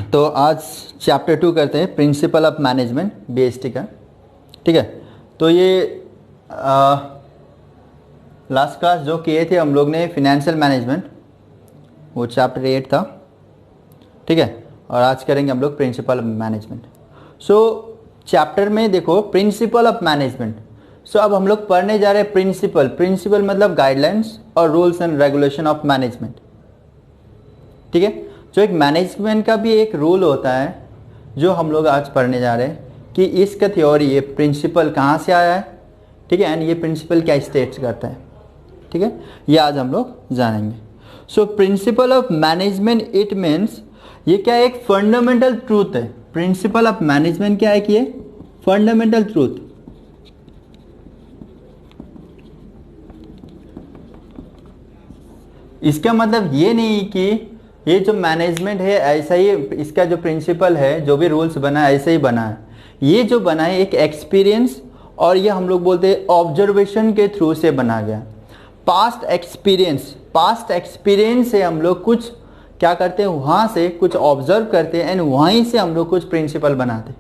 तो आज चैप्टर 2 करते हैं, प्रिंसिपल ऑफ मैनेजमेंट, बीएसटी का। ठीक है, तो ये लास्ट क्लास जो किए थे हम लोग ने फिनेंशियल मैनेजमेंट, वो चैप्टर 8 था। ठीक है, और आज करेंगे हम लोग principal of management. So chapter में देखो प्रिंसिपल ऑफ मैनेजमेंट। सो अब हम लोग पढ़ने जा रहे हैं प्रिंसिपल मतलब गाइडलाइंस और rules and regulation of management. ठीक है, जो एक मैनेजमेंट का भी एक रूल होता है जो हम लोग आज पढ़ने जा रहे हैं कि इसका थ्योरी, ये प्रिंसिपल कहाँ से आया है। ठीक है, एंड ये प्रिंसिपल क्या स्टेट्स करता है। ठीक है, ये आज हम लोग जानेंगे। So principle of management it means, ये क्या एक फंडामेंटल ट्रूथ है। प्रिंसिपल ऑफ मैनेजमेंट क्या है कि ये फंडामेंटल ट्रूथ। इसका मतलब ये नहीं कि ये जो मैनेजमेंट है ऐसा ही, इसका जो प्रिंसिपल है, जो भी रूल्स बना है ऐसे ही बना है। ये जो बना है एक एक्सपीरियंस, और ये हम लोग बोलते हैं ऑब्जर्वेशन के थ्रू से बना गया। पास्ट एक्सपीरियंस से हम लोग कुछ क्या करते हैं, वहाँ से कुछ ऑब्जर्व करते हैं एंड वहीं से हम लोग कुछ प्रिंसिपल बनाते हैं।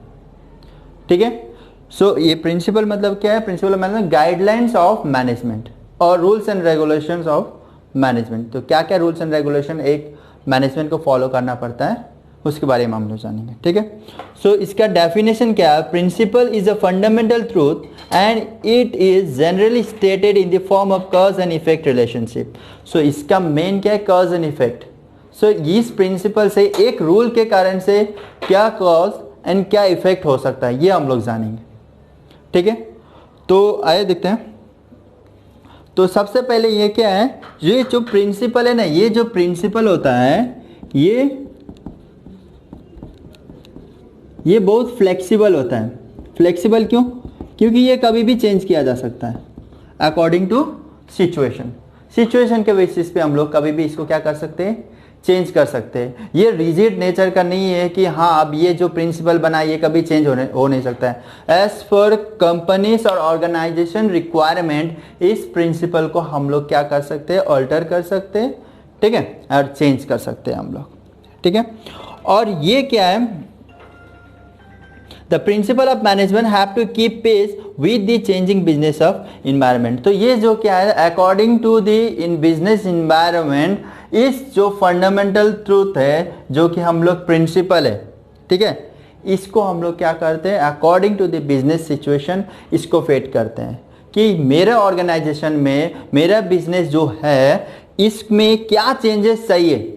ठीक है, सो ये प्रिंसिपल मतलब क्या है, प्रिंसिपल मतलब गाइडलाइंस ऑफ मैनेजमेंट और rules and regulations of management. तो क्या क्या रूल्स एंड रेगुलेशन एक मैनेजमेंट को फॉलो करना पड़ता है, उसके बारे में हम लोग जानेंगे। ठीक है, सो इसका डेफिनेशन क्या है, principle is a fundamental truth and it is generally stated in the form of cause and effect relationship. So इसका मेन क्या है, कॉज एंड इफेक्ट। सो इस प्रिंसिपल से, एक रूल के कारण से क्या कॉज एंड क्या इफेक्ट हो सकता है, ये हम लोग जानेंगे। ठीक है, तो आइए देखते हैं। तो सबसे पहले ये क्या है, ये जो प्रिंसिपल है ना, ये जो प्रिंसिपल होता है ये बहुत फ्लेक्सिबल होता है। फ्लेक्सिबल क्यों? क्योंकि ये कभी भी चेंज किया जा सकता है अकॉर्डिंग टू सिचुएशन के बेसिस पे हम लोग कभी भी इसको क्या कर सकते हैं, चेंज कर सकते हैं। ये रिजिड नेचर का नहीं है कि हाँ अब ये जो प्रिंसिपल बना ये कभी चेंज हो नहीं सकता है। एज पर कंपनीज और ऑर्गेनाइजेशन रिक्वायरमेंट, इस प्रिंसिपल को हम लोग क्या कर सकते हैं, ऑल्टर कर सकते हैं। ठीक है, और चेंज कर सकते हैं हम लोग। ठीक है, और ये क्या है, the principle of management have to keep pace with the changing business of environment. तो ये जो क्या है, according to the in business environment, इस जो फंडामेंटल ट्रूथ है जो कि हम लोग प्रिंसिपल है, ठीक है, इसको हम लोग क्या करते हैं, according to the business situation इसको फेट करते हैं कि मेरा ऑर्गेनाइजेशन में मेरा बिजनेस जो है इसमें क्या चेंजेस चाहिए।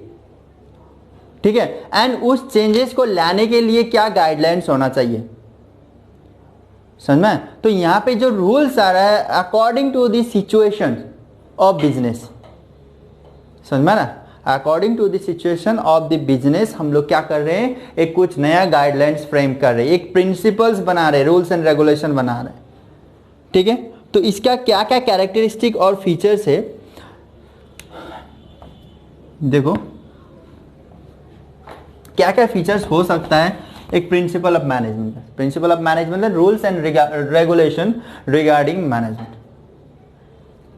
ठीक है, एंड उस चेंजेस को लाने के लिए क्या गाइडलाइंस होना चाहिए, समझ में। तो यहां पे जो रूल्स आ रहा है according to the situation of business, समझ में ना, according to the situation of the business हम लोग क्या कर रहे हैं, एक कुछ नया गाइडलाइंस फ्रेम कर रहे हैं, एक प्रिंसिपल्स बना रहे हैं, रूल्स एंड रेगुलेशन बना रहे हैं। ठीक है, तो इसका क्या क्या कैरेक्टरिस्टिक और फीचर्स है देखो, क्या क्या फीचर्स हो सकता है एक principal of management. Principal of management rules and regulation regarding management.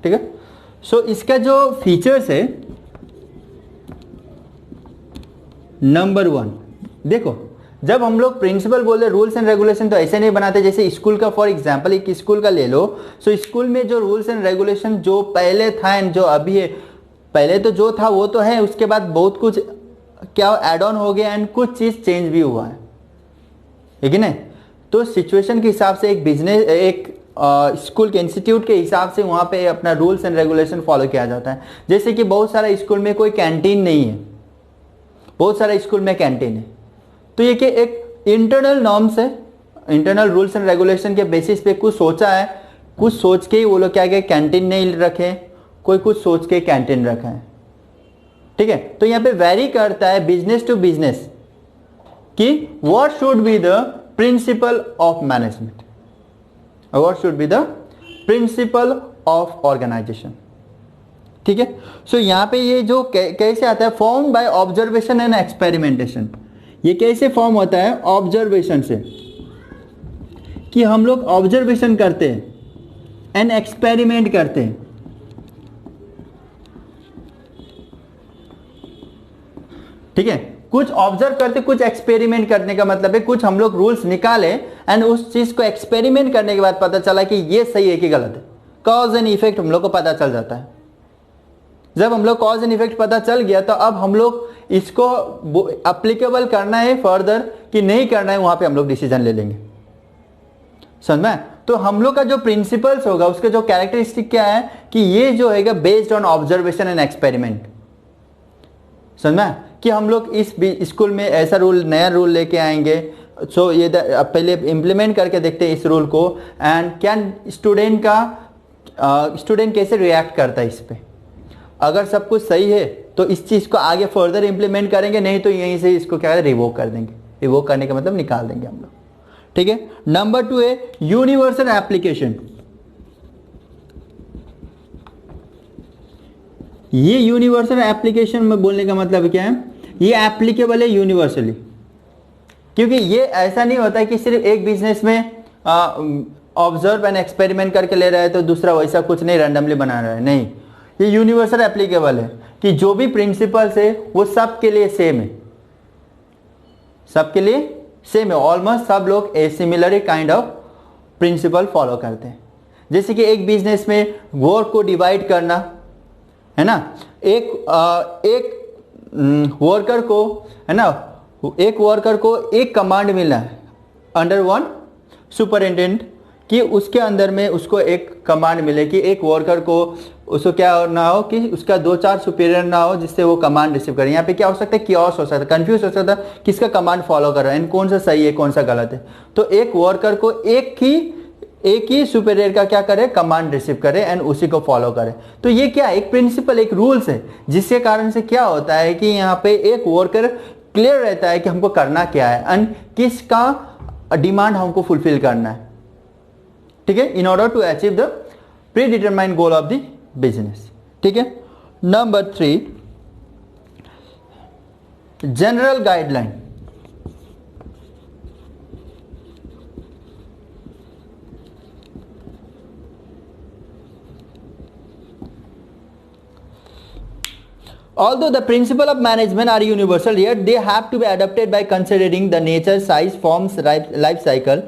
ठीक है, सो इसका जो फीचर्स है, नंबर 1 देखो, जब हम लोग प्रिंसिपल बोलते हैं रूल्स एंड रेगुलेशन तो ऐसे नहीं बनाते जैसे स्कूल का। फॉर एग्जांपल एक स्कूल का ले लो, सो स्कूल में जो रूल्स एंड रेगुलेशन जो पहले था एंड जो अभी है, पहले तो जो था वो तो है, उसके बाद बहुत कुछ क्या ऐड ऑन हो गया एंड कुछ चीज चेंज भी हुआ है कि नहीं। तो सिचुएशन के हिसाब से एक बिजनेस, एक स्कूल के इंस्टीट्यूट के हिसाब से वहां पे अपना रूल्स एंड रेगुलेशन फॉलो किया जाता है। जैसे कि बहुत सारा स्कूल में कोई कैंटीन नहीं है, बहुत सारा स्कूल में कैंटीन है, तो ये कि एक इंटरनल नॉर्म्स है, इंटरनल रूल्स एंड रेगुलेशन के बेसिस पे कुछ सोचा है, कुछ सोच के ही वो लोग क्या क्या कैंटीन नहीं रखे, कोई कुछ सोच के कैंटीन रखा है। ठीक है, तो यहाँ पे वेरी करता है बिजनेस टू बिजनेस कि what should be the principle of management, what should be the principle of organisation. ठीक है, सो यहाँ पे ये जो कैसे आता है, form by observation and experimentation. ये कैसे फॉर्म होता है, ऑब्जर्वेशन से, कि हम लोग ऑब्जर्वेशन करते हैं एंड एक्सपेरिमेंट करते हैं। ठीक है, कुछ ऑब्जर्व करते, कुछ एक्सपेरिमेंट करने का मतलब है कुछ हम लोग रूल्स निकाले एंड उस चीज को एक्सपेरिमेंट करने के बाद पता चला कि ये सही है कि गलत है। कॉज एंड इफेक्ट हम लोग को पता चल जाता है। जब हम लोग कॉज एंड इफेक्ट पता चल गया तो अब हम लोग इसको अप्लीकेबल करना है फर्दर कि नहीं करना है, वहां पे हम लोग डिसीजन ले लेंगे। समझ में? तो हम लोग का जो प्रिंसिपल्स होगा उसके जो कैरेक्टरिस्टिक क्या है कि ये जो है based on observation and experiment. समझ में? कि हम लोग इस स्कूल में ऐसा रूल, नया रूल लेके आएंगे, सो ये पहले इम्प्लीमेंट करके देखते हैं इस रूल को एंड क्या स्टूडेंट कैसे रिएक्ट करता है इस पे। अगर सब कुछ सही है तो इस चीज को आगे फर्दर इंप्लीमेंट करेंगे, नहीं तो यहीं से इसको क्या है रिवोक कर देंगे। रिवोक करने का मतलब निकाल देंगे हम लोग। ठीक है। नंबर 2 है यूनिवर्सल एप्लीकेशन। ये यूनिवर्सल एप्लीकेशन में बोलने का मतलब क्या है, ये एप्लीकेबल है यूनिवर्सली। क्योंकि ये ऐसा नहीं होता है कि सिर्फ एक बिजनेस में ऑब्जर्व एंड एक्सपेरिमेंट करके ले रहा है तो दूसरा वैसा कुछ नहीं रैंडमली बना रहा है। नहीं, ये यूनिवर्सल एप्लीकेबल है कि जो भी प्रिंसिपल्स है वो सबके लिए सेम है, सबके लिए सेम है। ऑलमोस्ट सब लोग a similar kind of principle follow करते हैं। जैसे कि एक बिजनेस में वर्क को डिवाइड करना है ना, एक वर्कर को है ना, एक वर्कर को एक कमांड मिला है अंडर वन सुपरिटेंडेंट कि उसके अंदर में उसको एक कमांड मिले कि एक वर्कर को उसको क्या ना हो कि उसका 2-4 सुपीरियर ना हो जिससे वो कमांड रिसीव करे। यहाँ पे क्या हो सकता है, कियोस हो सकता है, कंफ्यूज हो सकता है किसका कमांड फॉलो कर रहा है एंड कौन सा सही है कौन सा गलत है। तो एक वर्कर को एक ही सुपीरियर का क्या करे, कमांड रिसीव करे एंड उसी को फॉलो करे। तो ये क्या एक प्रिंसिपल, एक रूल्स है जिसके कारण से क्या होता है कि यहाँ पे एक वर्कर क्लियर रहता है कि हमको करना क्या है एंड किसका डिमांड हमको फुलफिल करना है। ठीक है, in order to achieve the predetermined goal of the business. ठीक है। Number 3 general guideline. Although the principle of management are universal, yet they have to be adapted by considering the nature, size, forms, life cycle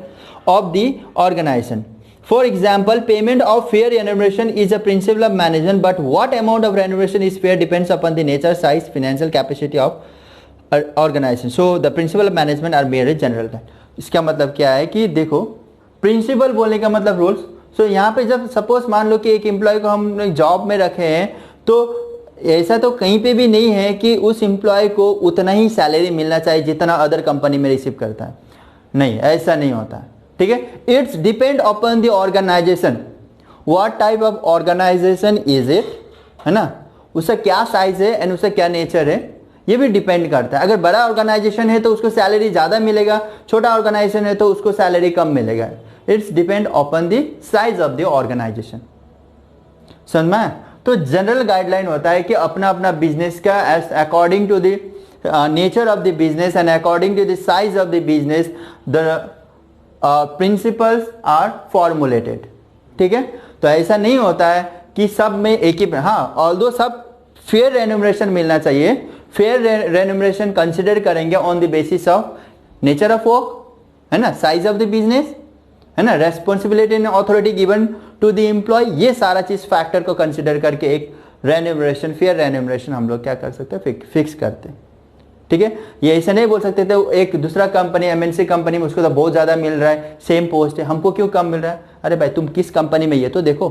of the organization. For example, payment of fair remuneration is a principle of management, but what amount of remuneration is fair depends upon the nature, size, financial capacity of organization. So the principle of management are mere general guide. इसका मतलब क्या है कि देखो, principal बोलने का मतलब rules. सो यहाँ पे जब सपोज मान लो कि एक एम्प्लॉय को हम जॉब में रखे हैं तो ऐसा तो कहीं पे भी नहीं है कि उस एम्प्लॉय को उतना ही सैलरी मिलना चाहिए जितना अदर कंपनी में रिसीव करता है। नहीं, ऐसा नहीं होता है। ठीक है। It's depend upon the organisation, what type of organisation is it, है ना, उसका क्या साइज है एंड उसका क्या नेचर है, ये भी डिपेंड करता है। अगर बड़ा ऑर्गेनाइजेशन है तो उसको सैलरी ज़्यादा मिलेगा, छोटा ऑर्गेनाइजेशन है तो उसको सैलरी कम मिलेगा। It's depend upon the size of the organisation. समझ में? तो जनरल गाइडलाइन होता है कि अपना अपना बिजनेस का according to the nature of the business and according to the size of the business the principles are formulated. ठीक है। तो ऐसा नहीं होता है कि सब में एक ही, हाँ, ऑल्दो सब फेयर रेन्यूमरेशन मिलना चाहिए। फेयर रेन्यूमरेशन कंसिडर करेंगे on the basis of nature of work, है ना, साइज ऑफ द बिजनेस, है ना, responsibility and authority given to the employ. ये सारा चीज फैक्टर को कंसिडर करके एक रेन्यूमरेशन, फेयर रेन्यूमरेशन हम लोग क्या कर सकते हैं, फिक्स करते हैं। ठीक है। ये ऐसे नहीं बोल सकते थे एक दूसरा कंपनी एमएनसी कंपनी में उसको तो बहुत ज्यादा मिल रहा है, सेम पोस्ट है, हमको क्यों कम मिल रहा है। अरे भाई तुम किस कंपनी में, ये तो देखो,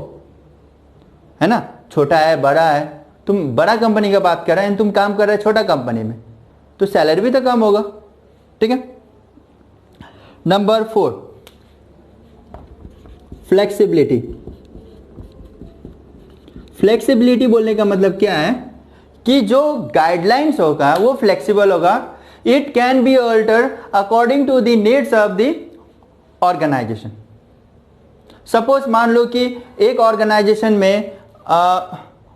है ना, छोटा है बड़ा है, तुम बड़ा कंपनी का बात कर रहे हैं, तुम काम कर रहे हैं छोटा कंपनी में तो सैलरी भी तो कम होगा। ठीक है। Number 4 flexibility. फ्लेक्सिबिलिटी बोलने का मतलब क्या है कि जो गाइडलाइंस होगा वो फ्लेक्सिबल होगा। It can be alter according to the needs of the organisation. Suppose मान लो कि एक ऑर्गेनाइजेशन में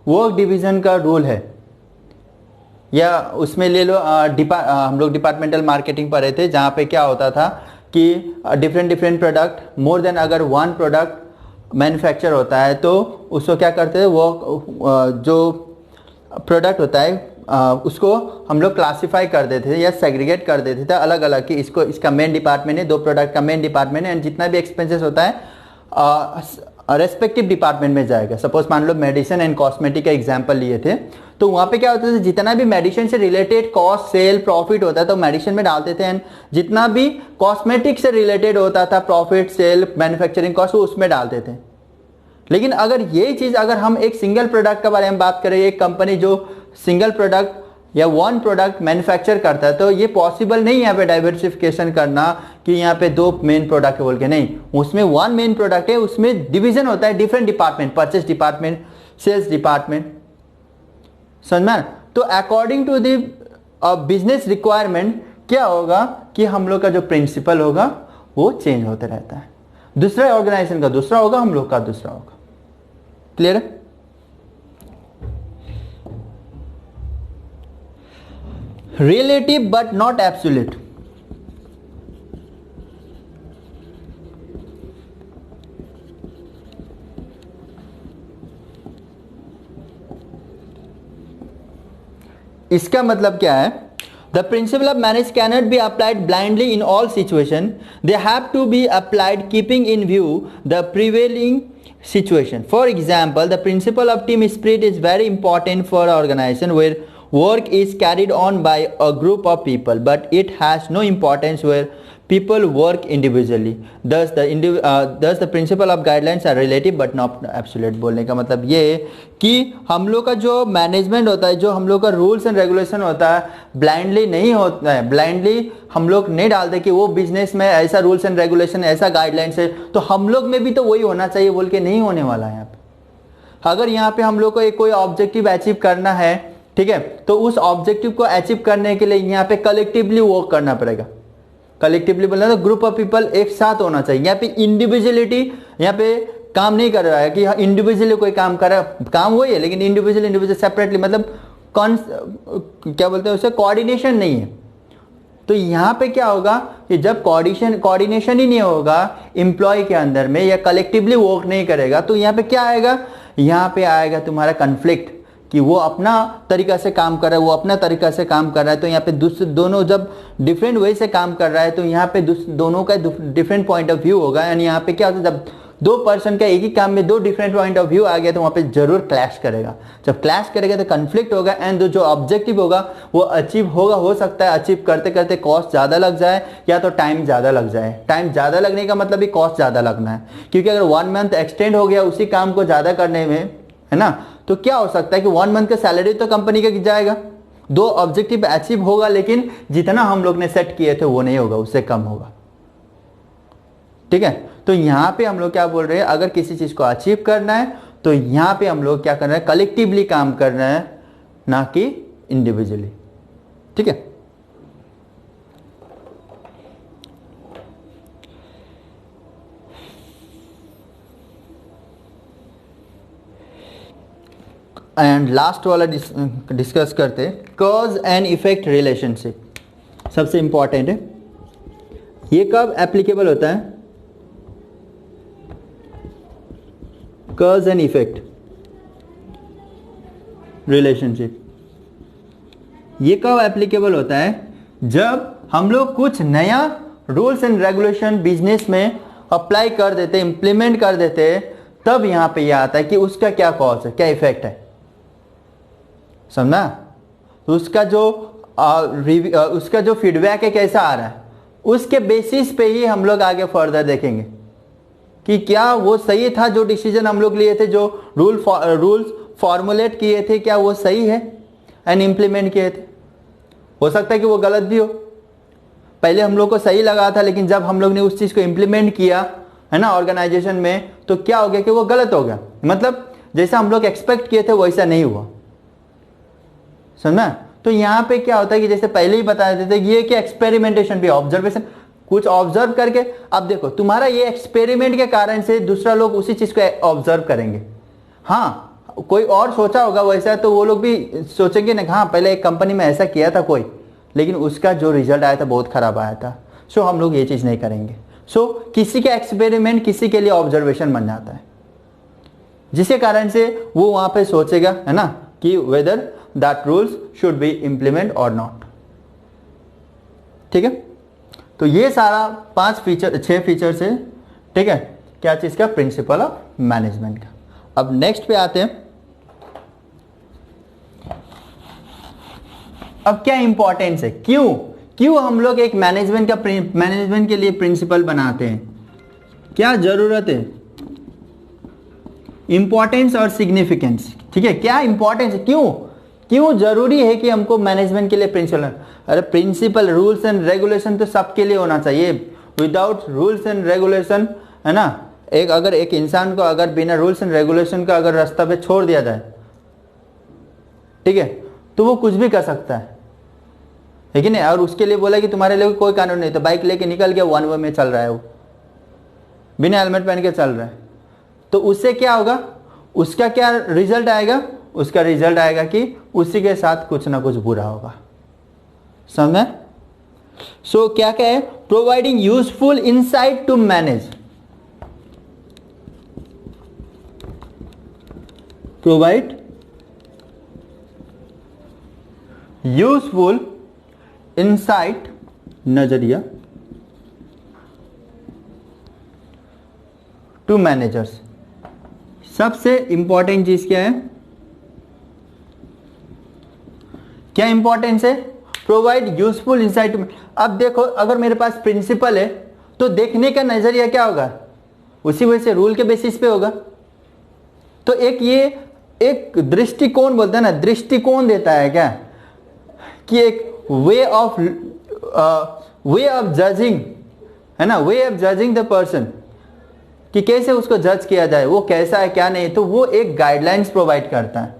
वर्क डिवीजन का रूल है, या उसमें ले लो हम लोग डिपार्टमेंटल मार्केटिंग पर रहे थे जहां पे क्या होता था कि डिफरेंट प्रोडक्ट, मोर देन अगर 1 प्रोडक्ट मैन्युफैक्चर होता है तो उसको क्या करते हैं, वो जो प्रोडक्ट होता है उसको हम लोग क्लासीफाई कर देते थे या सेग्रीगेट कर देते थे अलग अलग कि इसको इसका मेन डिपार्टमेंट है, दो प्रोडक्ट का मेन डिपार्टमेंट है, एंड जितना भी एक्सपेंसेस होता है रेस्पेक्टिव डिपार्टमेंट में जाएगा। सपोज मान लो मेडिसिन एंड कॉस्मेटिक का एग्जांपल लिए थे, तो वहाँ पे क्या होता था, जितना भी मेडिसिन से रिलेटेड कॉस्ट सेल प्रॉफिट होता है तो मेडिसिन में डालते थे, एंड जितना भी कॉस्मेटिक से रिलेटेड होता था प्रॉफिट सेल मैन्युफैक्चरिंग कॉस्ट वो उसमें डालते थे। लेकिन अगर यही चीज़ अगर हम एक सिंगल प्रोडक्ट के बारे में बात करें, एक कंपनी जो सिंगल प्रोडक्ट या वन प्रोडक्ट मैन्युफैक्चर करता है, तो ये पॉसिबल नहीं है यहाँ पे डाइवर्सिफिकेशन करना कि यहाँ पे दो मेन प्रोडक्ट है बोल के, नहीं, उसमें वन मेन प्रोडक्ट है, उसमें डिवीजन होता है different department, purchase department, sales department, समझ में। तो according to the business requirement क्या होगा कि हम लोग का जो प्रिंसिपल होगा वो चेंज होते रहता है, दूसरा ऑर्गेनाइजेशन का दूसरा होगा, हम लोग का दूसरा होगा। क्लियर है? Relative but not absolute. इसका मतलब क्या है? The principle of management cannot be applied blindly in all situations. They have to be applied keeping in view the prevailing situation. For example, the principle of team spirit is very important for an organization where work is carried on by a group of people, but it has no importance where people work individually. Thus the principle of guidelines are relative but not absolute. बोलने का मतलब ये है कि हम लोग का जो मैनेजमेंट होता है, जो हम लोग का रूल्स एंड रेगुलेशन होता है, ब्लाइंडली नहीं होता है, ब्लाइंडली हम लोग नहीं डालते कि वो बिजनेस में ऐसा रूल्स एंड रेगुलेशन ऐसा गाइडलाइंस है तो हम लोग में भी तो वही होना चाहिए बोल के नहीं होने वाला है। यहाँ पे अगर यहाँ पे हम लोग को एक कोई ऑब्जेक्टिव अचीव करना है, ठीक है, तो उस ऑब्जेक्टिव को अचीव करने के लिए यहाँ पे कलेक्टिवली वर्क करना पड़ेगा। कलेक्टिवली बोलना तो ग्रुप ऑफ पीपल एक साथ होना चाहिए। यहाँ पे इंडिविजुअलिटी यहाँ पे काम नहीं कर रहा है कि इंडिविजुअली कोई काम कर रहा है, काम वही है लेकिन इंडिविजुअल सेपरेटली, मतलब क्या बोलते हैं उसे, कोऑर्डिनेशन नहीं है। तो यहाँ पे क्या होगा कि जब कोऑर्डिनेशन ही नहीं होगा एम्प्लॉय के अंदर में या कलेक्टिवली वर्क नहीं करेगा, तो यहाँ पे क्या आएगा, यहाँ पे आएगा तुम्हारा कन्फ्लिक्ट कि वो अपना तरीका से काम कर रहा है, वो अपना तरीका से काम कर रहा है। तो यहाँ पे दोनों जब डिफरेंट वे से काम कर रहा है तो यहाँ पे दोनों का डिफरेंट पॉइंट ऑफ व्यू होगा, एंड यहाँ पे क्या होता है, जब दो पर्सन का एक ही काम में दो डिफरेंट पॉइंट ऑफ व्यू आ गया तो वहाँ पे जरूर क्लैश करेगा। जब क्लैश करेगा तो कन्फ्लिक्ट होगा, एंड जो ऑब्जेक्टिव होगा वो अचीव होगा, हो सकता है अचीव करते करते कॉस्ट ज़्यादा लग जाए या तो टाइम ज़्यादा लग जाए। टाइम ज़्यादा लगने का मतलब भी कॉस्ट ज़्यादा लगना है, क्योंकि अगर 1 मंथ एक्सटेंड हो गया उसी काम को ज़्यादा करने में, है ना, तो क्या हो सकता है कि 1 मंथ का सैलरी तो कंपनी का जाएगा, दो ऑब्जेक्टिव अचीव होगा लेकिन जितना हम लोग ने सेट किए थे वो नहीं होगा, उससे कम होगा। ठीक है, तो यहाँ पे हम लोग क्या बोल रहे हैं, अगर किसी चीज को अचीव करना है तो यहाँ पे हम लोग क्या करना है, कलेक्टिवली काम करना है, ना कि इंडिविजुअली। ठीक है, एंड लास्ट वाला डिस्कस करते, कॉज एंड इफेक्ट रिलेशनशिप सबसे इंपॉर्टेंट है। ये कब एप्लीकेबल होता है, कॉज एंड इफेक्ट रिलेशनशिप ये कब एप्लीकेबल होता है, जब हम लोग कुछ नया रूल्स एंड रेगुलेशन बिजनेस में अप्लाई कर देते, इंप्लीमेंट कर देते, तब यहां पे यह आता है कि उसका क्या कॉज है, क्या इफेक्ट है। समझना? तो उसका जो फीडबैक है कैसा आ रहा है, उसके बेसिस पे ही हम लोग आगे फर्दर देखेंगे कि क्या वो सही था, जो डिसीजन हम लोग लिए थे, जो रूल्स फॉर्मुलेट किए थे, क्या वो सही है एंड इम्प्लीमेंट किए थे। हो सकता है कि वो गलत भी हो, पहले हम लोग को सही लगा था लेकिन जब हम लोग ने उस चीज़ को इम्प्लीमेंट किया, है ना, ऑर्गेनाइजेशन में, तो क्या हो गया कि वो गलत हो गया, मतलब जैसा हम लोग एक्सपेक्ट किए थे वैसा नहीं हुआ। समझना? तो यहाँ पे क्या होता है कि जैसे पहले ही बता देते थे, ये कि एक्सपेरिमेंटेशन भी, ऑब्जर्वेशन, कुछ ऑब्जर्व करके, अब देखो तुम्हारा ये एक्सपेरिमेंट के कारण से दूसरा लोग उसी चीज को ऑब्जर्व करेंगे। हाँ, कोई और सोचा होगा वैसा तो वो लोग भी सोचेंगे ना, हाँ पहले एक कंपनी में ऐसा किया था कोई, लेकिन उसका जो रिजल्ट आया था बहुत खराब आया था, सो हम लोग ये चीज नहीं करेंगे। सो किसी का एक्सपेरिमेंट किसी के लिए ऑब्जर्वेशन बन जाता है, जिसके कारण से वो वहां पे सोचेगा, है ना, कि whether that rules should be implement और नॉट। ठीक है, तो ये सारा 6 फीचर्स है। ठीक है, क्या चीज का? प्रिंसिपल ऑफ मैनेजमेंट का। अब नेक्स्ट पे आते हैं। अब क्या इंपॉर्टेंस है, क्यों हम लोग एक मैनेजमेंट के लिए प्रिंसिपल बनाते हैं, क्या जरूरत है, इंपॉर्टेंस और सिग्निफिकेंस। ठीक है, क्या इंपॉर्टेंस है, क्यों जरूरी है कि हमको मैनेजमेंट के लिए प्रिंसिपल? अरे प्रिंसिपल, रूल्स एंड रेगुलेशन तो सबके लिए होना चाहिए। विदाउट रूल्स एंड रेगुलेशन, है ना, अगर एक इंसान को अगर बिना रूल्स एंड रेगुलेशन का अगर रास्ता पे छोड़ दिया जाए, ठीक है, तो वो कुछ भी कर सकता है कि नहीं? और उसके लिए बोला कि तुम्हारे लिए कोई कानून नहीं, तो बाइक लेके निकल गया, वन वे में चल रहा है, वो बिना हेलमेट पहन के चल रहा है, तो उससे क्या होगा? उसका क्या रिजल्ट आएगा? उसका रिजल्ट आएगा कि उसी के साथ कुछ ना कुछ बुरा होगा। समझ? सो क्या है? Providing useful insight to manage, provide useful insight, नजरिया टू मैनेजर्स। सबसे इंपॉर्टेंट चीज क्या है? क्या इंपॉर्टेंस है? Provide useful insight. अब देखो, अगर मेरे पास प्रिंसिपल है तो देखने का नजरिया क्या होगा? उसी वजह से रूल के बेसिस पे होगा। तो एक दृष्टिकोण बोलते हैं ना, दृष्टिकोण देता है क्या, कि एक वे ऑफ जजिंग, है ना, way of judging the person, कि कैसे उसको जज किया जाए, वो कैसा है क्या नहीं, तो वो एक गाइडलाइंस प्रोवाइड करता है।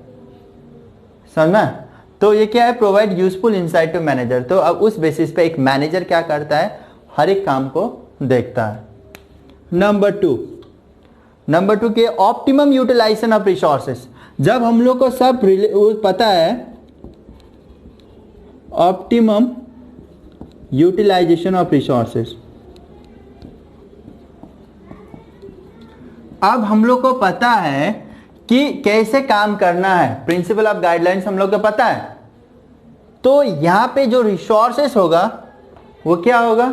समझना? तो ये क्या है? Provide useful insight to manager. तो अब उस बेसिस पे एक मैनेजर क्या करता है? हर एक काम को देखता है। नंबर टू के ऑप्टिमम यूटिलाइजेशन ऑफ रिसोर्सेस। जब हम लोग को सब पता है, ऑप्टिमम यूटिलाइजेशन ऑफ रिसोर्सेस, अब हम लोग को पता है कि कैसे काम करना है, प्रिंसिपल ऑफ गाइडलाइंस हम लोग को पता है, तो यहां पे जो रिसोर्सेस होगा वो क्या होगा?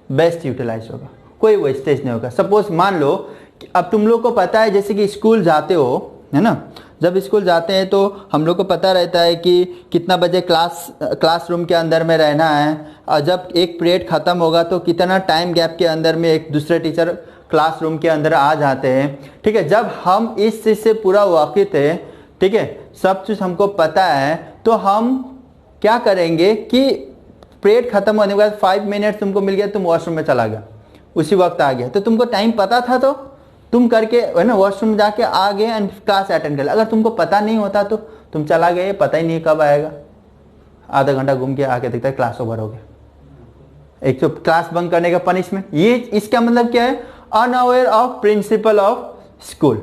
बेस्ट यूटिलाइज होगा, कोई वेस्टेज नहीं होगा। सपोज मान लो कि अब तुम लोग को पता है, जैसे कि स्कूल जाते हो, है ना, जब स्कूल जाते हैं तो हम लोग को पता रहता है कि कितना बजे क्लासरूम के अंदर में रहना है, और जब एक पीरियड खत्म होगा तो कितना टाइम गैप के अंदर में एक दूसरे टीचर क्लासरूम के अंदर आ जाते हैं। ठीक है, जब हम इस चीज़ से पूरा वाकिफ है, ठीक है, सब चीज़ हमको पता है, तो हम क्या करेंगे कि पीरियड खत्म होने के बाद 5 मिनट तुमको मिल गया, तुम वॉशरूम में चला गया, उसी वक्त आ गया, तो तुमको टाइम पता था, तो तुम करके, है ना, वॉशरूम जाके आ गए एंड क्लास अटेंड कर लिया। अगर तुमको पता नहीं होता तो तुम चला गए, पता ही नहीं कब आएगा, आधा घंटा घूम के आके देखता है क्लास ओवर हो गया। एक तो क्लास बंक करने का पनिशमेंट, ये इसका मतलब क्या है? Unaware of principle of school,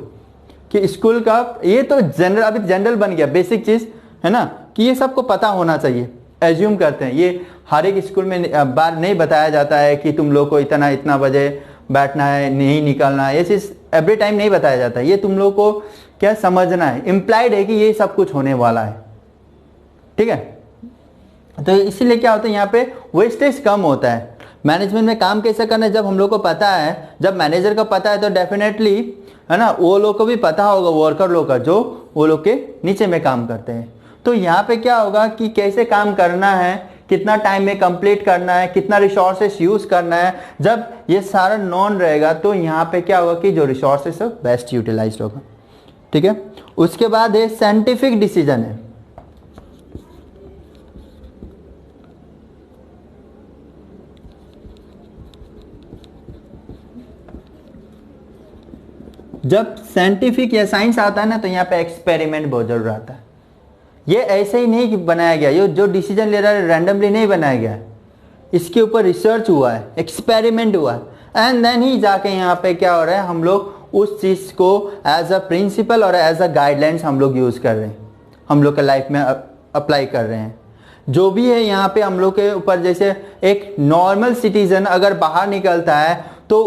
कि स्कूल का ये तो जनरल, अभी जनरल बन गया, बेसिक चीज है ना, कि ये सबको पता होना चाहिए। एज्यूम करते हैं, ये हर एक स्कूल में बार नहीं बताया जाता है कि तुम लोग को इतना बजे बैठना है, नहीं निकलना है, ये चीज एवरी टाइम नहीं बताया जाता है। ये तुम लोग को क्या समझना है, इम्प्लाइड है कि ये सब कुछ होने वाला है। ठीक है, तो इसीलिए क्या होता है, यहाँ पे वेस्टेज कम होता है। मैनेजमेंट में काम कैसे करना है, जब हम लोग को पता है, जब मैनेजर को पता है, तो डेफिनेटली, है ना, वो लोग को भी पता होगा, वर्कर लोग का, जो वो लोग के नीचे में काम करते हैं। तो यहाँ पे क्या होगा कि कैसे काम करना है, कितना टाइम में कंप्लीट करना है, कितना रिसोर्सेस यूज करना है, जब ये सारा नॉन रहेगा तो यहाँ पे क्या होगा कि जो रिसोर्सेस है बेस्ट यूटिलाइज्ड होगा। ठीक है, उसके बाद है साइंटिफिक डिसीजन है। जब साइंटिफिक या साइंस आता है ना, तो यहाँ पे एक्सपेरिमेंट बहुत जरूर आता है। ये ऐसे ही नहीं बनाया गया, ये जो डिसीजन ले रहा है रैंडमली नहीं बनाया गया है, इसके ऊपर रिसर्च हुआ है, एक्सपेरिमेंट हुआ है, एंड देन ही जाके यहाँ पे क्या हो रहा है, हम लोग उस चीज़ को एज अ प्रिंसिपल और एज अ गाइडलाइंस हम लोग यूज़ कर रहे हैं, हम लोग के लाइफ में अप्लाई कर रहे हैं। जो भी है यहाँ पे हम लोग के ऊपर, जैसे एक नॉर्मल सिटीजन अगर बाहर निकलता है तो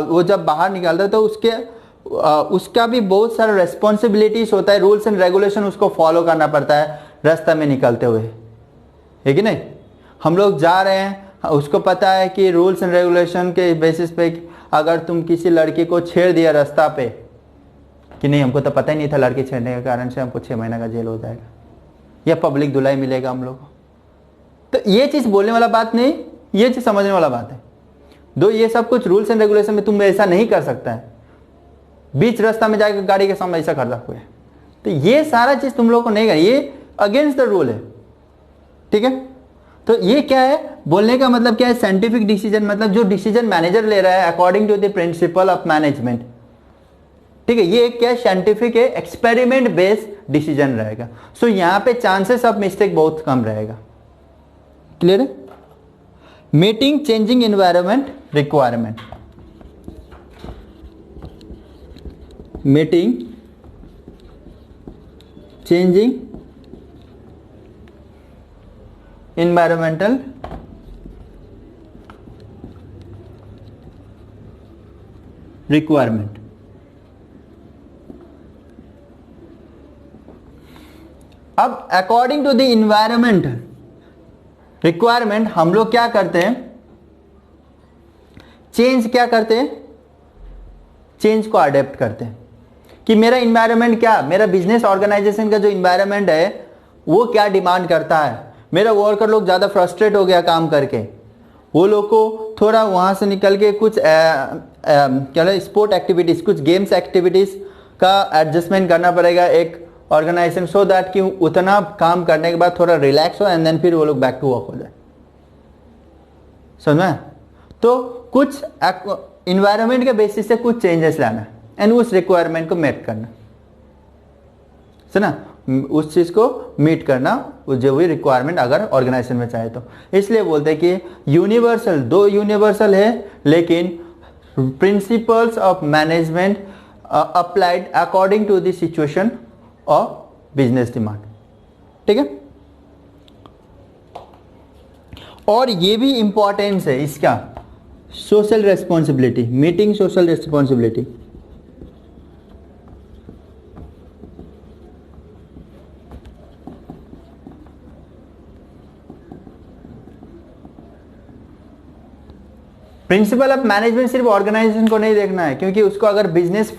वो जब बाहर निकलता है तो उसके उसका भी बहुत सारा रेस्पॉन्सिबिलिटीज होता है, रूल्स एंड रेगुलेशन उसको फॉलो करना पड़ता है रास्ता में निकलते हुए, है कि नहीं। हम लोग जा रहे हैं, उसको पता है कि रूल्स एंड रेगुलेशन के बेसिस पे अगर तुम किसी लड़की को छेड़ दिया रास्ता पे, कि नहीं हमको तो पता ही नहीं था, लड़की छेड़ने के कारण से हमको 6 महीने का जेल हो जाएगा या पब्लिक धुलाई मिलेगा हम लोग को, तो ये चीज़ बोलने वाला बात नहीं, ये चीज़ समझने वाला बात है। दो ये सब कुछ रूल्स एंड रेगुलेशन में तुम ऐसा नहीं कर सकता है, बीच रास्ता में जाकर गाड़ी के सामने ऐसा कर रखोगे, तो ये सारा चीज़ तुम लोग को नहीं करना, ये अगेंस्ट द रूल है, ठीक है। तो ये क्या है, बोलने का मतलब क्या है, साइंटिफिक डिसीजन, मतलब जो डिसीजन मैनेजर ले रहा है according to the principle of management, ठीक है। ये क्या है, साइंटिफिक है, एक्सपेरिमेंट बेस्ड डिसीजन रहेगा। सो यहां पे चांसेस ऑफ मिस्टेक बहुत कम रहेगा। क्लियर है। Meeting changing environment requirement, meeting changing environmental requirement। अब according to the environment requirement हम लोग क्या करते हैं, चेंज क्या करते हैं, चेंज को अडेप्ट करते हैं कि मेरा इन्वायरमेंट क्या, मेरा बिजनेस ऑर्गेनाइजेशन का जो इन्वायरमेंट है वो क्या डिमांड करता है। मेरा वर्कर लोग ज़्यादा फ्रस्ट्रेट हो गया काम करके, वो लोग को थोड़ा वहाँ से निकल के कुछ क्या स्पोर्ट एक्टिविटीज़, कुछ गेम्स एक्टिविटीज़ का एडजस्टमेंट करना पड़ेगा एक ऑर्गेनाइजेशन, सो दैट कि उतना काम करने के बाद थोड़ा रिलैक्स हो एंड देन फिर वो लोग बैक टू वर्क हो जाए। समझ में। तो कुछ इन्वायरमेंट के बेसिस से कुछ चेंजेस लाना एंड उस रिक्वायरमेंट को मेट करना, सुना, उस चीज़ को मीट करना, जो भी रिक्वायरमेंट अगर ऑर्गेनाइजेशन में चाहे तो। इसलिए बोलते हैं कि यूनिवर्सल, दो यूनिवर्सल है लेकिन principles of management applied according to the situation of business demand, ठीक है। और ये भी इंपॉर्टेंस है इसका, social responsibility, meeting social responsibility. Principle of management सिर्फ ऑर्गेनाइजेशन को नहीं देखना है, क्योंकि उसको अगर बिजनेस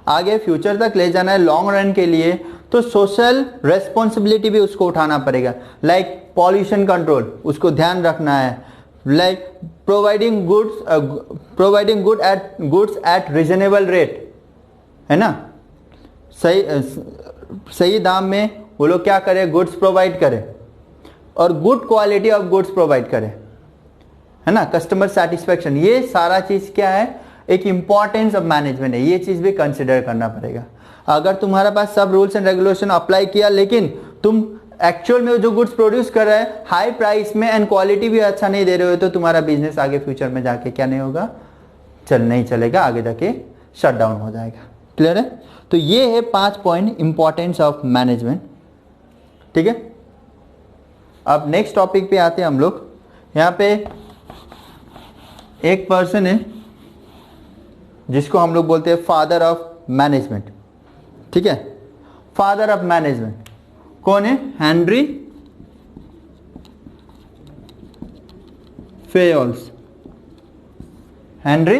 आगे फ्यूचर तक ले जाना है लॉन्ग रन के लिए, तो सोशल रेस्पॉन्सिबिलिटी भी उसको उठाना पड़ेगा। लाइक पॉल्यूशन कंट्रोल, उसको ध्यान रखना है, like providing goods at reasonable rate, है ना, सही दाम में वो लोग क्या करें, गुड्स प्रोवाइड करें और good quality of goods provide करें, है ना, कस्टमर सेटिस्फेक्शन, ये सारा चीज क्या है, एक इंपॉर्टेंस ऑफ मैनेजमेंट है, ये चीज भी कंसिडर करना पड़ेगा। अगर तुम्हारे पास सब रूल्स एंड रेगुलेशन अप्लाई किया लेकिन तुम एक्चुअल में जो गुड्स प्रोड्यूस कर रहे हैं हाई प्राइस में एंड क्वालिटी भी अच्छा नहीं दे रहे हो, तो तुम्हारा बिजनेस आगे फ्यूचर में जाके क्या नहीं होगा, नहीं चलेगा, आगे जाके शट डाउन हो जाएगा। क्लियर है। तो ये है 5 पॉइंट इंपॉर्टेंस ऑफ मैनेजमेंट, ठीक है। अब नेक्स्ट टॉपिक पे आते हैं हम लोग। यहाँ पे एक पर्सन है जिसको हम लोग बोलते हैं फादर ऑफ मैनेजमेंट, ठीक है। फादर ऑफ मैनेजमेंट कौन है, हेनरी फेयोल्स। हेनरी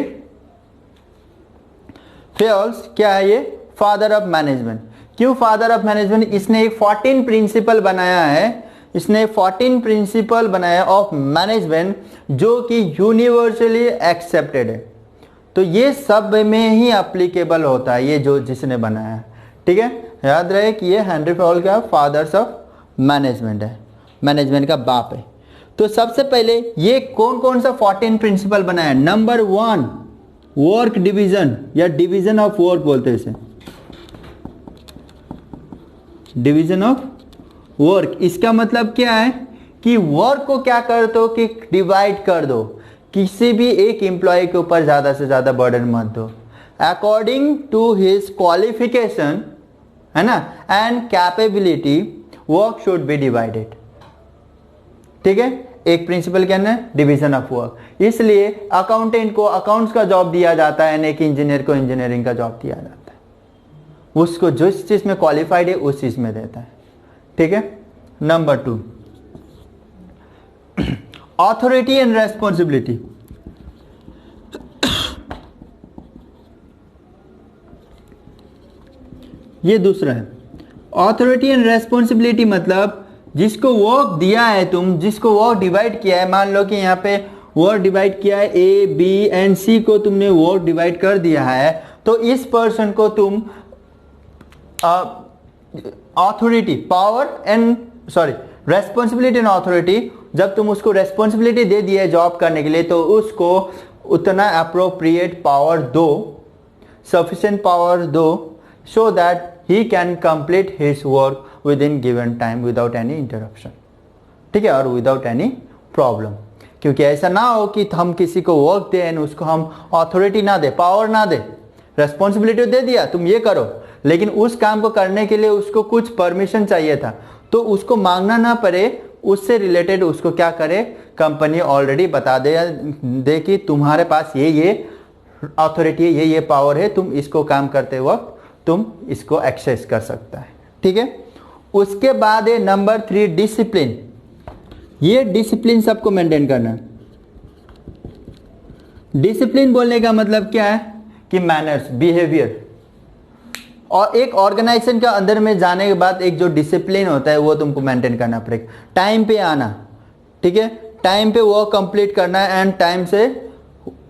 फेयोल्स क्या है, ये फादर ऑफ मैनेजमेंट। क्यों फादर ऑफ मैनेजमेंट, इसने एक 14 प्रिंसिपल बनाया है, इसने 14 प्रिंसिपल बनाया ऑफ मैनेजमेंट जो कि यूनिवर्सली एक्सेप्टेड है। तो ये सब में ही एप्लीकेबल होता है, ये जो जिसने बनाया है, ठीक है। याद रहे कि ये हेनरी फेयोल का फादर्स ऑफ मैनेजमेंट है, मैनेजमेंट का बाप है। तो सबसे पहले ये कौन कौन सा 14 प्रिंसिपल बनाया। नंबर 1 वर्क डिवीजन या डिवीजन ऑफ वर्क बोलते हैं इसे, डिवीजन ऑफ वर्क। इसका मतलब क्या है कि वर्क को क्या कर दो कि डिवाइड कर दो, किसी भी एक एम्प्लॉय के ऊपर ज्यादा से ज्यादा बर्डन मत दो, अकॉर्डिंग टू हिज क्वालिफिकेशन, है ना, and capability work should B divided, ठीक है। एक प्रिंसिपल क्या है, डिवीजन ऑफ वर्क। इसलिए अकाउंटेंट को अकाउंट्स का जॉब दिया जाता है, एक इंजीनियर को इंजीनियरिंग का जॉब दिया जाता है। उसको जिस चीज में क्वालिफाइड है उस चीज में देता है। ठीक है। Number 2, authority and responsibility. ये दूसरा है। ऑथोरिटी एंड रेस्पॉन्सिबिलिटी मतलब जिसको वर्क दिया है, तुम जिसको वर्क डिवाइड किया है, मान लो कि यहाँ पे वर्क डिवाइड किया है, ए बी एंड सी को तुमने वर्क डिवाइड कर दिया है, तो इस पर्सन को तुम authority, power and responsibility and authority, जब तुम उसको रेस्पॉन्सिबिलिटी दे दिए जॉब करने के लिए, तो उसको उतना अप्रोप्रिएट पावर दो, सफिशिएंट पावर दो, so that he can complete his work with in given time without any interruption. ठीक है, और विदाउट एनी प्रॉब्लम। क्योंकि ऐसा ना हो कि हम किसी को वर्क दें, उसको हम ऑथोरिटी ना दे, पावर ना दे, रेस्पॉन्सिबिलिटी दे दिया तुम ये करो, लेकिन उस काम को करने के लिए उसको कुछ परमिशन चाहिए था, तो उसको मांगना ना पड़े, उससे रिलेटेड उसको क्या करे, कंपनी ऑलरेडी बता दे कि तुम्हारे पास ये अथॉरिटी है, ये पावर है, तुम इसको काम करते वक्त तुम इसको एक्सेस कर सकता है। ठीक है। उसके बाद है नंबर 3, डिसिप्लिन। ये डिसिप्लिन सबको मेंटेन करना है। डिसिप्लिन बोलने का मतलब क्या है कि मैनर्स, बिहेवियर। और एक ऑर्गेनाइजेशन के अंदर में जाने के बाद एक जो डिसिप्लिन होता है वो तुमको मेंटेन करना पड़ेगा। टाइम पे आना, ठीक है, टाइम पे वर्क कंप्लीट करना है एंड टाइम से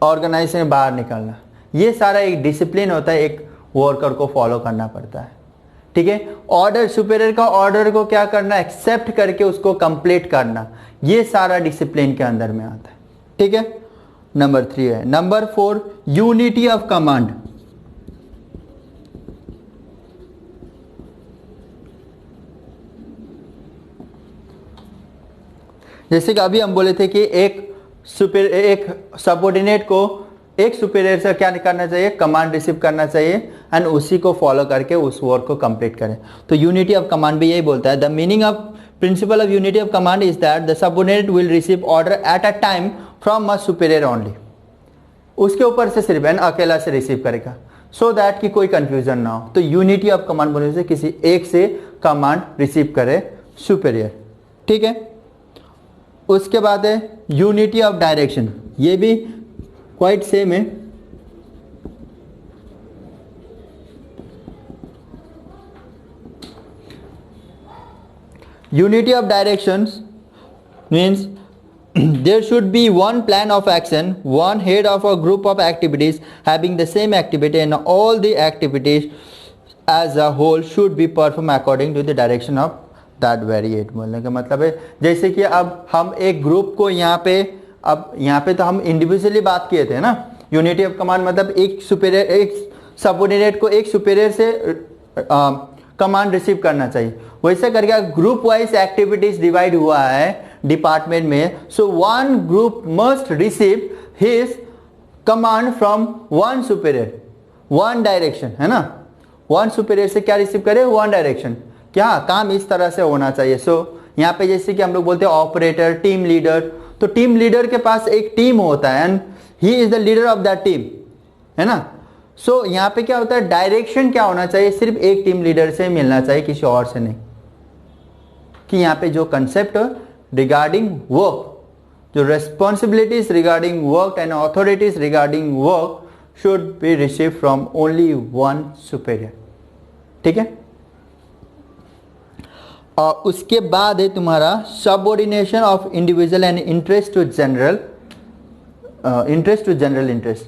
ऑर्गेनाइजेशन बाहर निकलना, ये सारा एक डिसिप्लिन होता है, एक वर्कर को फॉलो करना पड़ता है। ठीक है। ऑर्डर, सुपीरियर का ऑर्डर को क्या करना, एक्सेप्ट करके उसको कंप्लीट करना, ये सारा डिसिप्लिन के अंदर में आता है। ठीक है। नंबर 3 है। Number 4, unity of command. जैसे कि अभी हम बोले थे कि एक सबऑर्डिनेट को एक सुपीरियर से क्या करना चाहिए, कमांड रिसीव करना चाहिए एंड उसी को फॉलो करके उस वर्क को कंप्लीट करें। तो यूनिटी ऑफ कमांड भी यही बोलता है। The meaning of principle of unity of command is that the subordinate will receive order at a time from a superior only. उसके ऊपर से सिर्फ अकेला से रिसीव करेगा, सो दैट कि कोई कंफ्यूजन ना हो। तो यूनिटी ऑफ कमांड बोलने से किसी एक से कमांड रिसीव करे सुपीरियर। ठीक है। उसके बाद है यूनिटी ऑफ डायरेक्शन। ये भी क्वाइट सेम है। Unity of directions means there should be one plan of action, one head of a group of activities having the same activity, and all the activities as a whole should be performed according to the direction of that variate। बोलने का मतलब है जैसे कि अब हम एक group को यहाँ पे तो हम इंडिविजुअली बात किए थे ना। यूनिटी ऑफ कमांड मतलब एक सुपीरियर, एक सबऑर्डिनेट को एक सुपीरियर से कमांड रिसीव करना चाहिए। वैसे करके ग्रुप वाइज एक्टिविटीज डिवाइड हुआ है डिपार्टमेंट में, so one group must receive his command from one superior, one direction, है ना। वन सुपीरियर से क्या रिसीव करे, वन डायरेक्शन, क्या काम इस तरह से होना चाहिए। सो यहाँ पे जैसे कि हम लोग बोलते हैं ऑपरेटर, टीम लीडर, तो टीम लीडर के पास एक टीम होता है and he is the leader of that team, है ना। सो यहाँ पे क्या होता है, डायरेक्शन क्या होना चाहिए, सिर्फ एक टीम लीडर से मिलना चाहिए, किसी और से नहीं। कि यहाँ पे जो कंसेप्ट रिगार्डिंग वर्क, जो responsibilities regarding work and authorities regarding work should be receive from only one superior. ठीक है। और उसके बाद है तुम्हारा subordination of individual and interest to general interest.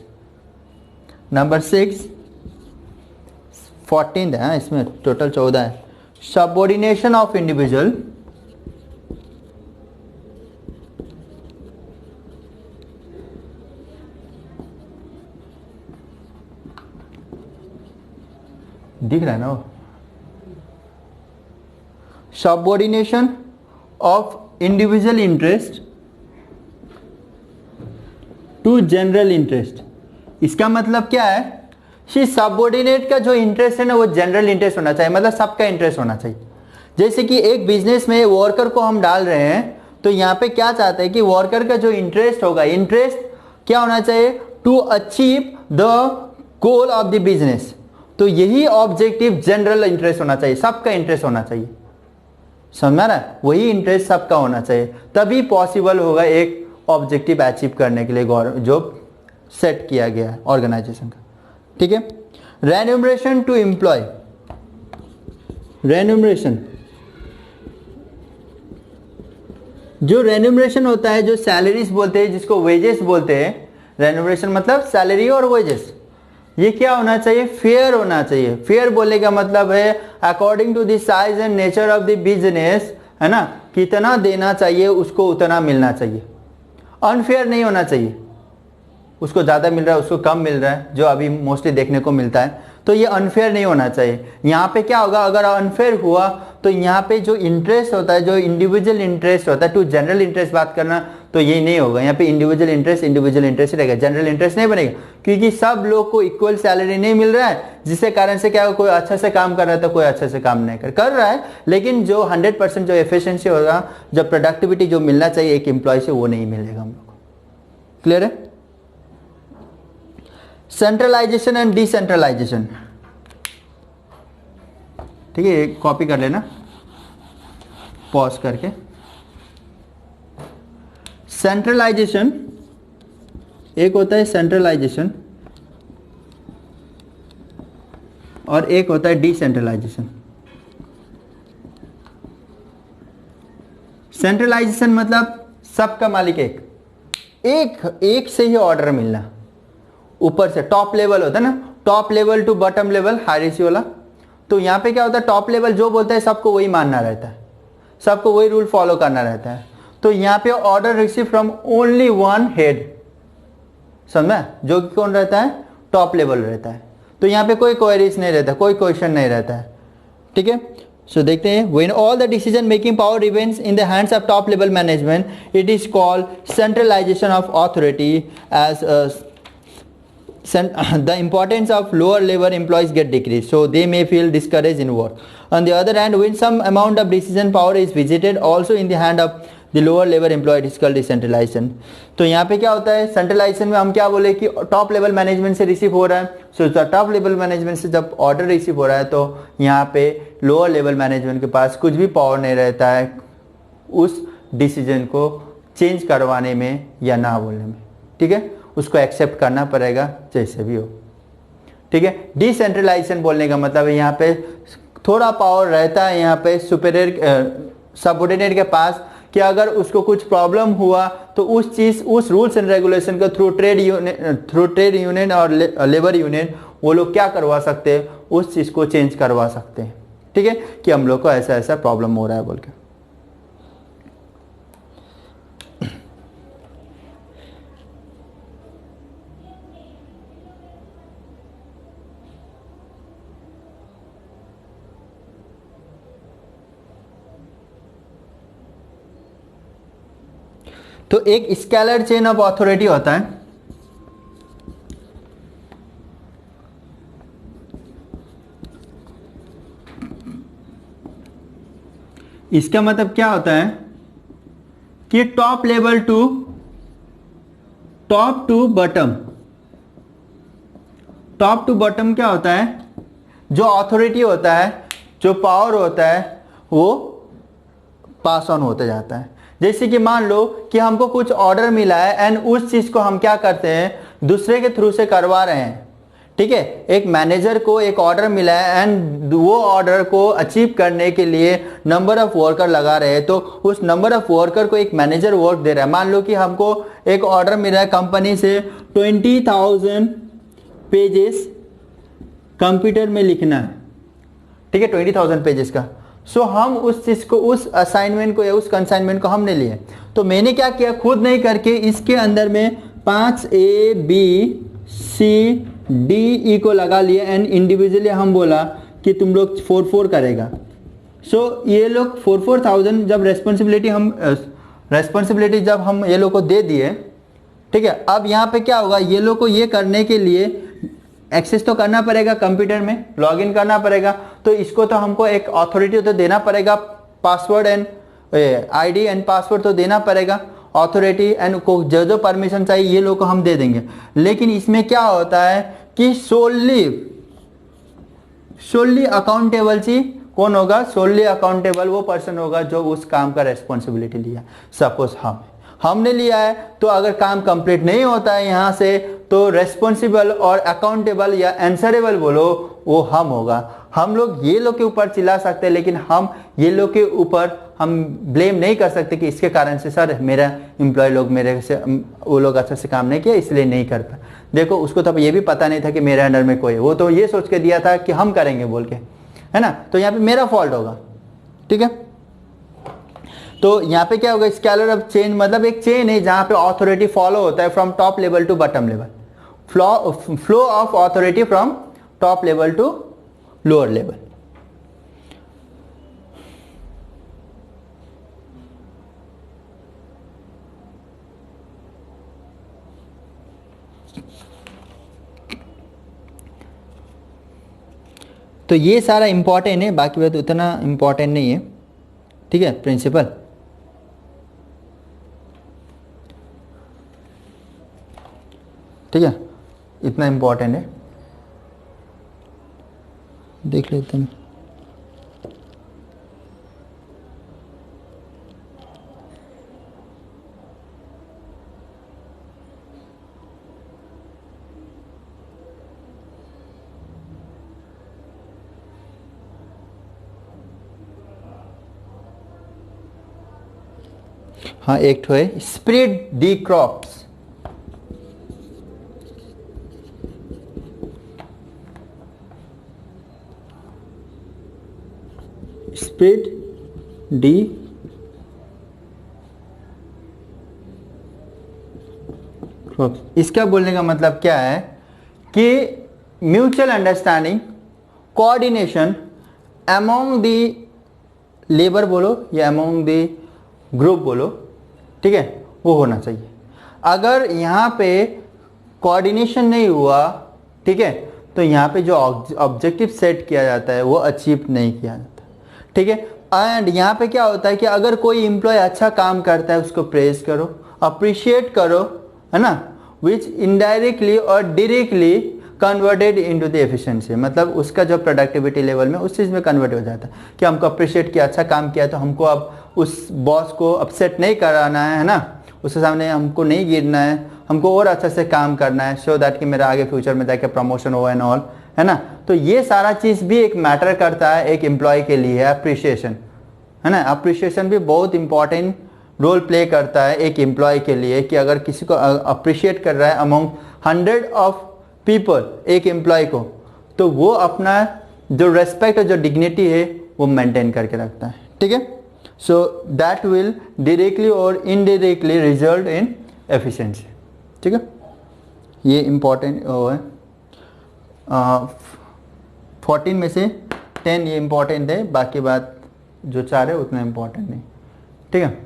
Number 6, 14 है, इसमें टोटल 14 है। सबऑर्डिनेशन ऑफ इंडिविजुअल दिख रहा है ना। Subordination of individual interest to general interest. इसका मतलब क्या है कि सबऑर्डिनेट का जो इंटरेस्ट है ना वो जनरल इंटरेस्ट होना चाहिए, मतलब सबका इंटरेस्ट होना चाहिए। जैसे कि एक बिजनेस में वर्कर को हम डाल रहे हैं तो यहाँ पे क्या चाहते हैं कि वर्कर का जो इंटरेस्ट होगा, इंटरेस्ट क्या होना चाहिए, to achieve the goal of the business. तो यही ऑब्जेक्टिव जनरल इंटरेस्ट होना चाहिए, सबका इंटरेस्ट होना चाहिए, समझ में आ रहा है, वही इंटरेस्ट सबका होना चाहिए, तभी पॉसिबल होगा एक ऑब्जेक्टिव अचीव करने के लिए जो सेट किया गया है ऑर्गेनाइजेशन का। ठीक है, रेन्यूमरेशन टू एम्प्लॉय, रेन्यूमरेशन, जो रेन्यूमरेशन होता है, जो सैलरीज बोलते हैं, जिसको वेजेस बोलते हैं, रेन्यूमरेशन मतलब सैलरी और वेजेस, ये क्या होना चाहिए, फेयर होना चाहिए। फेयर बोलने का मतलब है according to the size and nature of the business, है ना, कितना देना चाहिए उसको उतना मिलना चाहिए, अनफेयर नहीं होना चाहिए, उसको ज़्यादा मिल रहा है उसको कम मिल रहा है, जो अभी मोस्टली देखने को मिलता है, तो ये अनफेयर नहीं होना चाहिए। यहाँ पे क्या होगा, अगर अनफेयर हुआ तो यहाँ पे जो इंटरेस्ट होता है, जो इंडिविजुअल इंटरेस्ट होता है, टू जनरल इंटरेस्ट बात करना, तो ये नहीं होगा। यहाँ पे इंडिविजुअल इंटरेस्ट रहेगा, जनरल इंटरेस्ट नहीं बनेगा, क्योंकि सब लोग को इक्वल सैलरी नहीं मिल रहा है, जिससे कारण से क्या होगा, कोई अच्छा से काम कर रहा है तो कोई अच्छे से काम नहीं कर रहा है, लेकिन जो 100% जो एफिशिएंसी होगा, जो प्रोडक्टिविटी जो मिलना चाहिए एक एम्प्लॉय से, वो नहीं मिलेगा हम लोग को। क्लियर है? सेंट्रलाइजेशन एंड डिसेंट्रलाइजेशन, ठीक है, कॉपी कर लेना पॉज करके। सेंट्रलाइजेशन, एक होता है सेंट्रलाइजेशन और एक होता है डिसेंट्रलाइजेशन। सेंट्रलाइजेशन मतलब सबका मालिक एक से ही ऑर्डर मिलना, ऊपर से टॉप लेवल होता है ना, top level to bottom level, hierarchy वाला। तो यहाँ पे क्या होता है, टॉप लेवल जो बोलता है सबको वही मानना रहता है, सबको वही रूल फॉलो करना रहता है। तो यहाँ पे order receive from only one head, समझ, जो कि कौन रहता है, टॉप लेवल रहता है। तो यहाँ पे कोई क्वेरीज नहीं रहता, कोई क्वेश्चन नहीं रहता है। ठीक है, सो देखते हैं, when all the decision making power remains in the hands of top level management, it is called centralisation of authority as the importance of lower level employees get decreased, so they may feel discouraged in work. On the other hand, when some amount of decision power is visited also in the hand of the lower level employee, it is called decentralization. तो यहाँ पे क्या होता है, centralisation में हम क्या बोले कि टॉप लेवल मैनेजमेंट से रिसीव हो रहा है, सो टॉप लेवल मैनेजमेंट से जब ऑर्डर रिसीव हो रहा है तो यहाँ पे लोअर लेवल मैनेजमेंट के पास कुछ भी पावर नहीं रहता है उस डिसीजन को चेंज करवाने में या ना बोलने में। ठीक है, उसको एक्सेप्ट करना पड़ेगा जैसे भी हो। ठीक है, डिसेंट्रलाइजेशन बोलने का मतलब है यहाँ पे थोड़ा पावर रहता है यहाँ पे सुपीरियर सबऑर्डिनेट के पास, कि अगर उसको कुछ प्रॉब्लम हुआ तो उस चीज़, उस रूल्स एंड रेगुलेशन को थ्रू ट्रेड यूनियन और लेबर यूनियन वो लोग क्या करवा सकते हैं, उस चीज़ को चेंज करवा सकते हैं। ठीक है, कि हम लोग को ऐसा ऐसा प्रॉब्लम हो रहा है बोल के। तो एक स्केलर चेन ऑफ अथॉरिटी होता है, इसका मतलब क्या होता है कि top level to bottom, top to bottom क्या होता है, जो अथॉरिटी होता है, जो पावर होता है, वो पास ऑन होते जाता है। जैसे कि मान लो कि हमको कुछ ऑर्डर मिला है एंड उस चीज़ को हम क्या करते हैं, दूसरे के थ्रू से करवा रहे हैं। ठीक है, एक मैनेजर को एक ऑर्डर मिला है एंड वो ऑर्डर को अचीव करने के लिए नंबर ऑफ वर्कर लगा रहे हैं, तो उस नंबर ऑफ वर्कर को एक मैनेजर वर्क दे रहा है। मान लो कि हमको एक ऑर्डर मिला है कंपनी से 20,000 पेजेस कंप्यूटर में लिखना है। ठीक है, 20,000 पेजेस का। सो हम उस चीज़ को, उस असाइनमेंट को या उस कंसाइनमेंट को हमने लिए, तो मैंने क्या किया, खुद नहीं करके इसके अंदर में 5A B C D E को लगा लिया एंड इंडिविजुअली हम बोला कि तुम लोग 4 करेगा। सो ये लोग 4,000 जब रेस्पॉन्सिबिलिटी जब हम ये लोग को दे दिए, ठीक है, अब यहाँ पे क्या होगा, ये लोग को ये करने के लिए एक्सेस तो करना पड़ेगा, कंप्यूटर में लॉगिन करना पड़ेगा, तो इसको तो हमको एक अथॉरिटी तो देना पड़ेगा, password and ID and password तो देना पड़ेगा, अथॉरिटी एंड को जो जो परमिशन चाहिए ये लोग को हम दे देंगे। लेकिन इसमें क्या होता है कि सोली अकाउंटेबल कौन होगा? सोली अकाउंटेबल वो पर्सन होगा जो उस काम का रेस्पॉन्सिबिलिटी लिया। सपोज हमने लिया है, तो अगर काम कंप्लीट नहीं होता है यहाँ से, तो रेस्पॉन्सिबल और अकाउंटेबल या आंसरेबल बोलो वो हम होगा। हम लोग ये लोग के ऊपर चिल्ला सकते हैं, लेकिन हम ये लोग के ऊपर हम ब्लेम नहीं कर सकते कि इसके कारण से सर मेरा एम्प्लॉय लोग मेरे से वो लोग अच्छा से काम नहीं किया इसलिए नहीं कर पाए। देखो उसको तब ये भी पता नहीं था कि मेरे अंडर में कोई है, वो तो ये सोच के दिया था कि हम करेंगे बोल के, है ना। तो यहाँ पे मेरा फॉल्ट होगा, ठीक है। तो यहाँ पे क्या होगा? स्केलर ऑफ चेन मतलब एक चेन है जहां पे ऑथोरिटी फॉलो होता है from top level to bottom level, flow of authority from top level to lower level. तो ये सारा इंपॉर्टेंट है, बाकी बात उतना इंपॉर्टेंट नहीं है, ठीक है। प्रिंसिपल ठीक है, इतना इंपॉर्टेंट है, देख लेते हैं। हाँ एक ठो है स्प्रेड दी क्रॉप्स, स्प्रेड दी क्रॉप्स। इसका बोलने का मतलब क्या है कि म्यूचुअल अंडरस्टैंडिंग, कोऑर्डिनेशन अमोंग दी लेबर बोलो या अमोंग दी ग्रुप बोलो, ठीक है, वो होना चाहिए। अगर यहाँ पे कोऑर्डिनेशन नहीं हुआ, ठीक है, तो यहाँ पे जो ऑब्जेक्टिव सेट किया जाता है वो अचीव नहीं किया जाता, ठीक है। एंड यहाँ पे क्या होता है कि अगर कोई एम्प्लॉय अच्छा काम करता है उसको प्रेज करो, अप्रिशिएट करो, है ना, विच इनडायरेक्टली और directly converted into the efficiency, मतलब उसका जो प्रोडक्टिविटी लेवल में उस चीज़ में कन्वर्ट हो जाता है कि हमको अप्रिशिएट किया, अच्छा काम किया, तो हमको अब उस बॉस को अपसेट नहीं कराना है ना, उसके सामने हमको नहीं गिरना है, हमको और अच्छे से काम करना है, सो दैट कि मेरा आगे फ्यूचर में जाके प्रमोशन हो एंड ऑल, है ना। तो ये सारा चीज़ भी एक मैटर करता है एक एम्प्लॉय के लिए, अप्रिशिएशन, है ना। अप्रिशिएशन भी बहुत इंपॉर्टेंट रोल प्ले करता है एक एम्प्लॉय के लिए, कि अगर किसी को अप्रिशिएट कर रहा है अमॉन्ग 100 ऑफ पीपल एक एम्प्लॉय को, तो वो अपना जो रेस्पेक्ट और जो डिग्निटी है वो मेंटेन करके रखता है, ठीक है। सो दैट विल डायरेक्टली और इनडायरेक्टली रिजल्ट इन एफिशिएंसी, ठीक है। ये इम्पॉर्टेंट है, 14 में से 10 ये इम्पॉर्टेंट है, बाकी बात जो 4 है उतना इम्पॉर्टेंट नहीं, ठीक है।